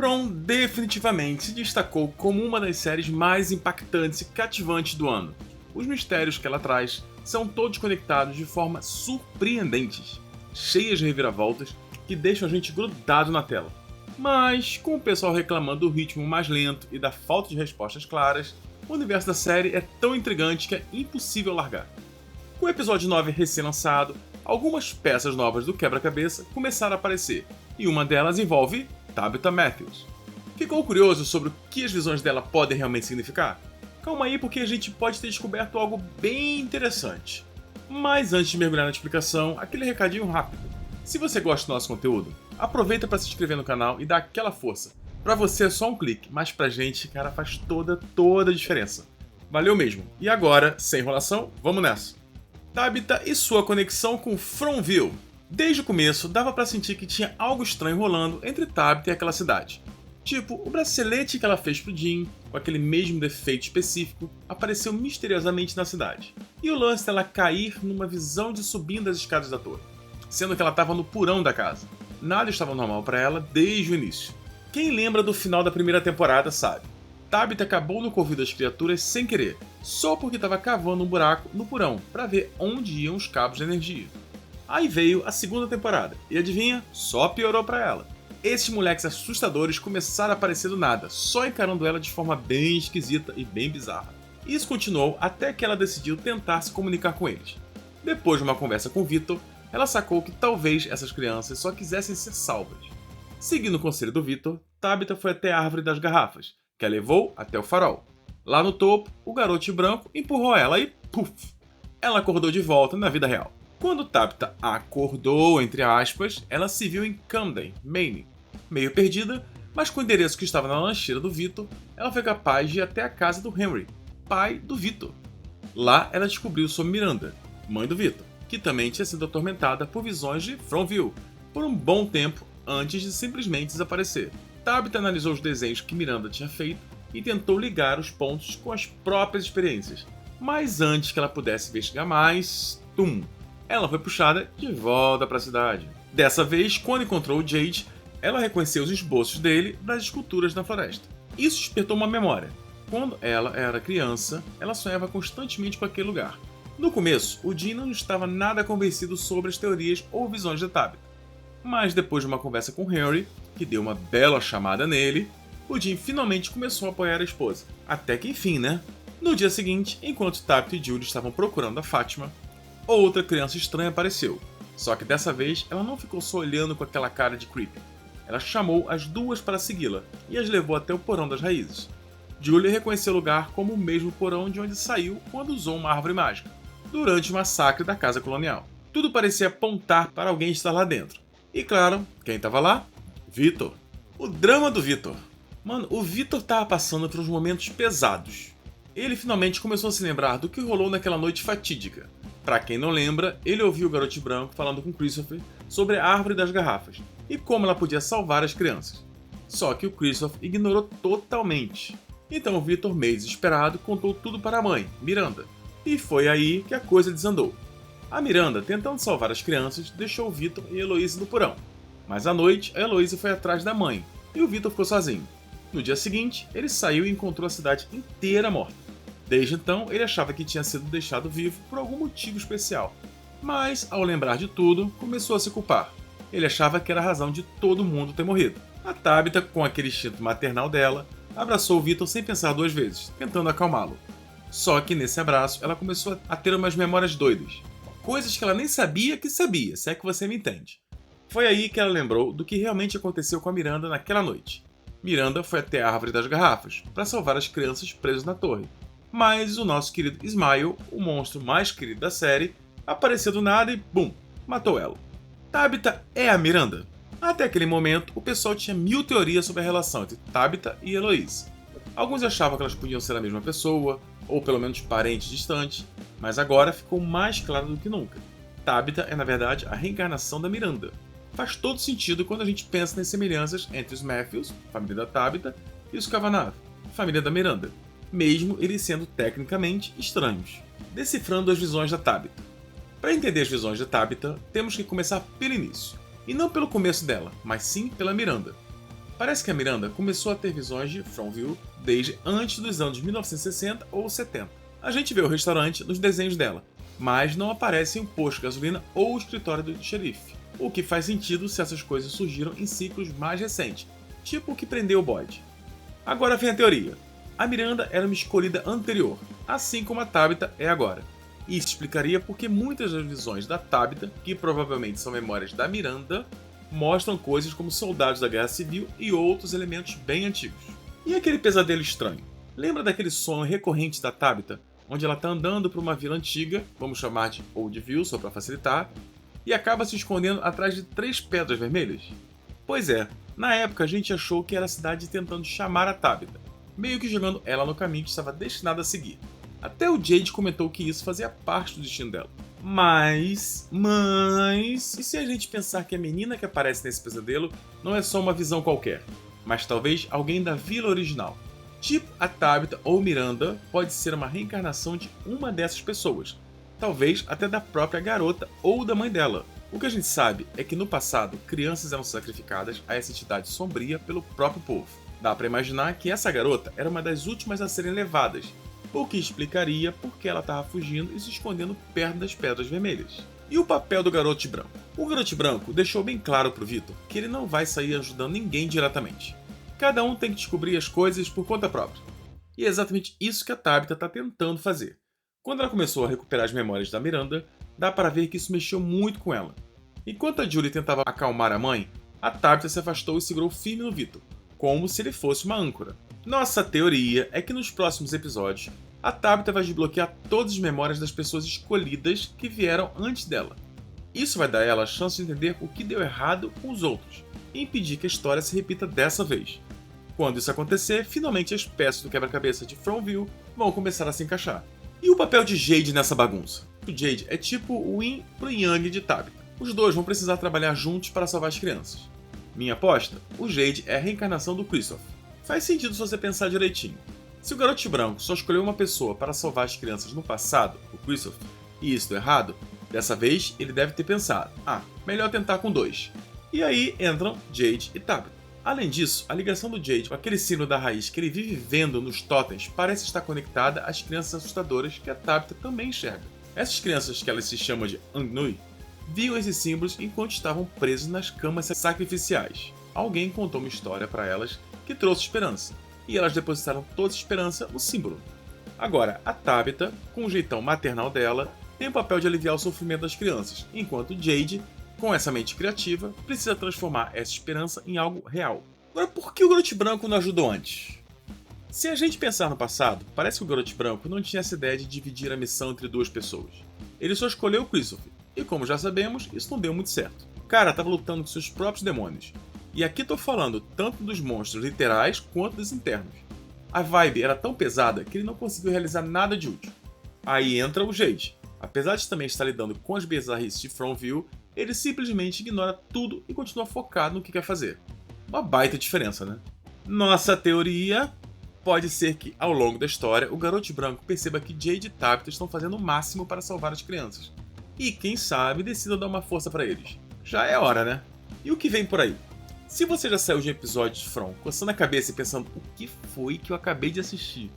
From definitivamente se destacou como uma das séries mais impactantes e cativantes do ano. Os mistérios que ela traz são todos conectados de forma surpreendentes, cheias de reviravoltas que deixam a gente grudado na tela. Mas, com o pessoal reclamando do ritmo mais lento e da falta de respostas claras, o universo da série é tão intrigante que é impossível largar. Com o episódio 9 recém-lançado, algumas peças novas do quebra-cabeça começaram a aparecer, e uma delas envolve Tabitha Matthews. Ficou curioso sobre o que as visões dela podem realmente significar? Calma aí, porque a gente pode ter descoberto algo bem interessante. Mas antes de mergulhar na explicação, aquele recadinho rápido. Se você gosta do nosso conteúdo, aproveita para se inscrever no canal e dar aquela força. Pra você é só um clique, mas pra gente, cara, faz toda a diferença. Valeu mesmo. E agora, sem enrolação, vamos nessa. Tabitha e sua conexão com Fromville. Desde o começo, dava pra sentir que tinha algo estranho rolando entre Tabitha e aquela cidade. Tipo, o bracelete que ela fez pro Jim, com aquele mesmo defeito específico, apareceu misteriosamente na cidade. E o lance dela cair numa visão de subindo as escadas da torre, sendo que ela estava no porão da casa. Nada estava normal para ela desde o início. Quem lembra do final da primeira temporada sabe. Tabitha acabou no covil das criaturas sem querer, só porque estava cavando um buraco no porão para ver onde iam os cabos de energia. Aí veio a segunda temporada, e adivinha? Só piorou para ela. Esses moleques assustadores começaram a aparecer do nada, só encarando ela de forma bem esquisita e bem bizarra. Isso continuou até que ela decidiu tentar se comunicar com eles. Depois de uma conversa com Victor, ela sacou que talvez essas crianças só quisessem ser salvas. Seguindo o conselho do Victor, Tabitha foi até a árvore das garrafas, que a levou até o farol. Lá no topo, o garoto branco empurrou ela e puf! Ela acordou de volta na vida real. Quando Tabitha acordou, entre aspas, ela se viu em Camden, Maine. Meio perdida, mas com o endereço que estava na lancheira do Victor, ela foi capaz de ir até a casa do Henry, pai do Victor. Lá ela descobriu sobre Miranda, mãe do Victor, que também tinha sido atormentada por visões de Fromville por um bom tempo antes de simplesmente desaparecer. Tabitha analisou os desenhos que Miranda tinha feito e tentou ligar os pontos com as próprias experiências. Mas antes que ela pudesse investigar mais, ela foi puxada de volta para a cidade. Dessa vez, quando encontrou o Jade, ela reconheceu os esboços dele das esculturas na floresta. Isso despertou uma memória. Quando ela era criança, ela sonhava constantemente com aquele lugar. No começo, o Jim não estava nada convencido sobre as teorias ou visões de Tabitha. Mas depois de uma conversa com Henry, que deu uma bela chamada nele, o Jim finalmente começou a apoiar a esposa. Até que enfim, né? No dia seguinte, enquanto Tabitha e Julie estavam procurando a Fátima, outra criança estranha apareceu. Só que dessa vez, ela não ficou só olhando com aquela cara de creepy. Ela chamou as duas para segui-la e as levou até o porão das raízes. Julie reconheceu o lugar como o mesmo porão de onde saiu quando usou uma árvore mágica, durante o massacre da Casa Colonial. Tudo parecia apontar para alguém estar lá dentro. E claro, quem estava lá? Victor. O drama do Victor. Mano, o Victor estava passando por uns momentos pesados. Ele finalmente começou a se lembrar do que rolou naquela noite fatídica. Pra quem não lembra, ele ouviu o garoto branco falando com Christopher sobre a árvore das garrafas e como ela podia salvar as crianças. Só que o Christopher ignorou totalmente. Então o Victor, meio desesperado, contou tudo para a mãe, Miranda. E foi aí que a coisa desandou. A Miranda, tentando salvar as crianças, deixou o Victor e Eloise no porão. Mas à noite, a Eloise foi atrás da mãe e o Victor ficou sozinho. No dia seguinte, ele saiu e encontrou a cidade inteira morta. Desde então, ele achava que tinha sido deixado vivo por algum motivo especial. Mas, ao lembrar de tudo, começou a se culpar. Ele achava que era a razão de todo mundo ter morrido. A Tabitha, com aquele instinto maternal dela, abraçou o Victor sem pensar duas vezes, tentando acalmá-lo. Só que nesse abraço, ela começou a ter umas memórias doidas. Coisas que ela nem sabia que sabia, se é que você me entende. Foi aí que ela lembrou do que realmente aconteceu com a Miranda naquela noite. Miranda foi até a árvore das garrafas para salvar as crianças presas na torre. Mas o nosso querido Smile, o monstro mais querido da série, apareceu do nada e, bum, matou ela. Tabitha é a Miranda? Até aquele momento, o pessoal tinha mil teorias sobre a relação entre Tabitha e Eloise. Alguns achavam que elas podiam ser a mesma pessoa, ou pelo menos parentes distantes, mas agora ficou mais claro do que nunca. Tabitha é, na verdade, a reencarnação da Miranda. Faz todo sentido quando a gente pensa nas semelhanças entre os Matthews, família da Tabitha, e os Kavanagh, família da Miranda, mesmo eles sendo tecnicamente estranhos. Decifrando as visões da Tabitha. Para entender as visões da Tabitha, temos que começar pelo início, e não pelo começo dela, mas sim pela Miranda. Parece que a Miranda começou a ter visões de Fromville desde antes dos anos 1960 ou 70. A gente vê o restaurante nos desenhos dela, mas não aparecem o posto de gasolina ou o escritório do xerife, o que faz sentido se essas coisas surgiram em ciclos mais recentes, tipo o que prendeu o Boyd. Agora vem a teoria. A Miranda era uma escolhida anterior, assim como a Tabitha é agora. Isso explicaria porque muitas das visões da Tabitha, que provavelmente são memórias da Miranda, mostram coisas como soldados da Guerra Civil e outros elementos bem antigos. E aquele pesadelo estranho? Lembra daquele sonho recorrente da Tabitha, onde ela está andando por uma vila antiga, vamos chamar de Oldville só para facilitar, e acaba se escondendo atrás de 3 pedras vermelhas? Pois é, na época a gente achou que era a cidade tentando chamar a Tabitha, meio que jogando ela no caminho que estava destinado a seguir. Até o Jade comentou que isso fazia parte do destino dela. Mas... E se a gente pensar que a menina que aparece nesse pesadelo não é só uma visão qualquer, mas talvez alguém da vila original? Tipo a Tabitha ou Miranda pode ser uma reencarnação de uma dessas pessoas, talvez até da própria garota ou da mãe dela. O que a gente sabe é que no passado, crianças eram sacrificadas a essa entidade sombria pelo próprio povo. Dá pra imaginar que essa garota era uma das últimas a serem levadas, o que explicaria por que ela estava fugindo e se escondendo perto das Pedras Vermelhas. E o papel do Garoto de Branco? O Garoto de Branco deixou bem claro pro Victor que ele não vai sair ajudando ninguém diretamente. Cada um tem que descobrir as coisas por conta própria. E é exatamente isso que a Tabitha está tentando fazer. Quando ela começou a recuperar as memórias da Miranda, dá para ver que isso mexeu muito com ela. Enquanto a Julie tentava acalmar a mãe, a Tabitha se afastou e segurou firme no Victor, como se ele fosse uma âncora. Nossa teoria é que nos próximos episódios, a Tabitha vai desbloquear todas as memórias das pessoas escolhidas que vieram antes dela. Isso vai dar a ela a chance de entender o que deu errado com os outros e impedir que a história se repita dessa vez. Quando isso acontecer, finalmente as peças do quebra-cabeça de Fromville vão começar a se encaixar. E o papel de Jade nessa bagunça? O Jade é tipo o Yin pro Yang de Tabitha. Os dois vão precisar trabalhar juntos para salvar as crianças. Minha aposta? O Jade é a reencarnação do Christoph. Faz sentido se você pensar direitinho. Se o Garoto de Branco só escolheu uma pessoa para salvar as crianças no passado, o Christoph, e isso deu errado, dessa vez ele deve ter pensado, melhor tentar com 2. E aí entram Jade e Tabitha. Além disso, a ligação do Jade com aquele símbolo da raiz que ele vive vendo nos totens parece estar conectada às crianças assustadoras que a Tabitha também enxerga. Essas crianças, que elas se chamam de Angnui, viam esses símbolos enquanto estavam presos nas camas sacrificiais. Alguém contou uma história para elas que trouxe esperança, e elas depositaram toda essa esperança no símbolo. Agora, a Tabitha, com o jeitão maternal dela, tem o papel de aliviar o sofrimento das crianças, enquanto Jade, com essa mente criativa, precisa transformar essa esperança em algo real. Agora, por que o Garoto Branco não ajudou antes? Se a gente pensar no passado, parece que o Garoto Branco não tinha essa ideia de dividir a missão entre 2 pessoas. Ele só escolheu o Christoph, e como já sabemos, isso não deu muito certo. O cara estava lutando com seus próprios demônios. E aqui tô falando tanto dos monstros literais quanto dos internos. A vibe era tão pesada que ele não conseguiu realizar nada de útil. Aí entra o Jade. Apesar de também estar lidando com as bizarrices de Fromville, ele simplesmente ignora tudo e continua focado no que quer fazer. Uma baita diferença, né? Nossa teoria pode ser que, ao longo da história, o Garoto Branco perceba que Jade e Tabitha estão fazendo o máximo para salvar as crianças. E, quem sabe, decida dar uma força para eles. Já é hora, né? E o que vem por aí? Se você já saiu de um episódio de From coçando a cabeça e pensando o que foi que eu acabei de assistir,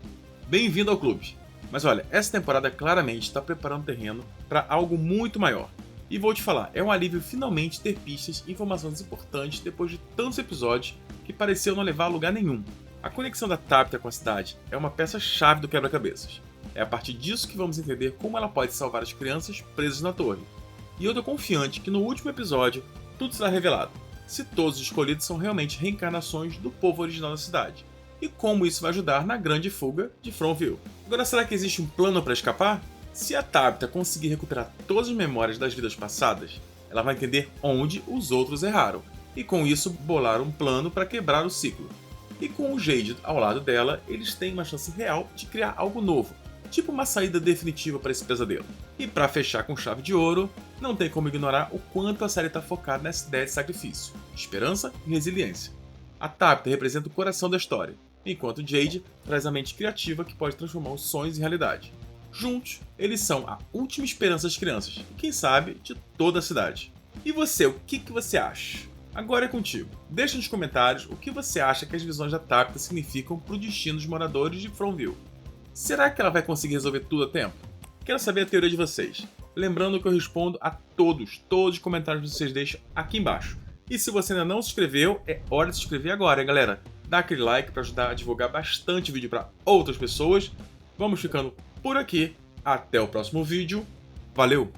bem-vindo ao clube. Mas olha, essa temporada claramente está preparando o terreno para algo muito maior. E vou te falar, é um alívio finalmente ter pistas e informações importantes depois de tantos episódios que pareciam não levar a lugar nenhum. A conexão da Tabitha com a cidade é uma peça-chave do quebra-cabeças. É a partir disso que vamos entender como ela pode salvar as crianças presas na torre. E eu tô confiante que no último episódio tudo será revelado. Se todos os escolhidos são realmente reencarnações do povo original da cidade, e como isso vai ajudar na grande fuga de Fromville. Agora, será que existe um plano para escapar? Se a Tabitha conseguir recuperar todas as memórias das vidas passadas, ela vai entender onde os outros erraram, e com isso bolar um plano para quebrar o ciclo. E com o Jade ao lado dela, eles têm uma chance real de criar algo novo, tipo uma saída definitiva para esse pesadelo. E para fechar com chave de ouro, não tem como ignorar o quanto a série está focada nessa ideia de sacrifício, esperança e resiliência. A Tabitha representa o coração da história, enquanto Jade traz a mente criativa que pode transformar os sonhos em realidade. Juntos, eles são a última esperança das crianças e, quem sabe, de toda a cidade. E você, o que você acha? Agora é contigo. Deixa nos comentários o que você acha que as visões da Tabitha significam para o destino dos moradores de Fromville. Será que ela vai conseguir resolver tudo a tempo? Quero saber a teoria de vocês. Lembrando que eu respondo a todos os comentários que vocês deixam aqui embaixo. E se você ainda não se inscreveu, é hora de se inscrever agora, hein, galera? Dá aquele like para ajudar a divulgar bastante vídeo para outras pessoas. Vamos ficando por aqui. Até o próximo vídeo. Valeu!